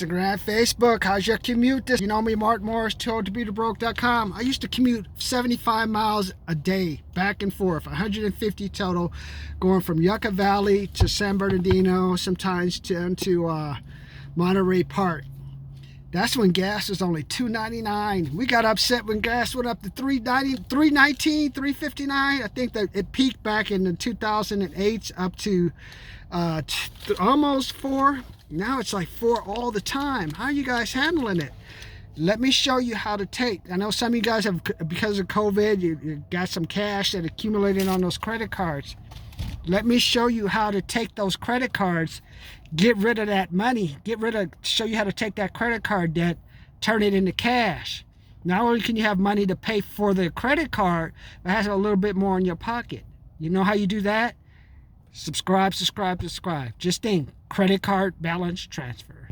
Instagram, Facebook. How's your commute? You know me, Mark Morris, toldtobetobroke.com. I used to commute 75 miles a day, back and forth, 150 total, going from Yucca Valley to San Bernardino, sometimes to Monterey Park. That's when gas was only $2.99. We got upset when gas went up to $3.90, $3.19, $3.59. I think that it peaked back in the 2008 up to almost $4. Now it's like $4 all the time. How are you guys handling it? Let me show you how to take. I know some of you guys have, because of COVID, you got some cash that accumulated on those credit cards. Let me show you how to take those credit cards, get rid of that money, show you how to take that credit card debt, turn it into cash. Not only can you have money to pay for the credit card, but has a little bit more in your pocket. You know how you do that? Subscribe. Just think, credit card balance transfer.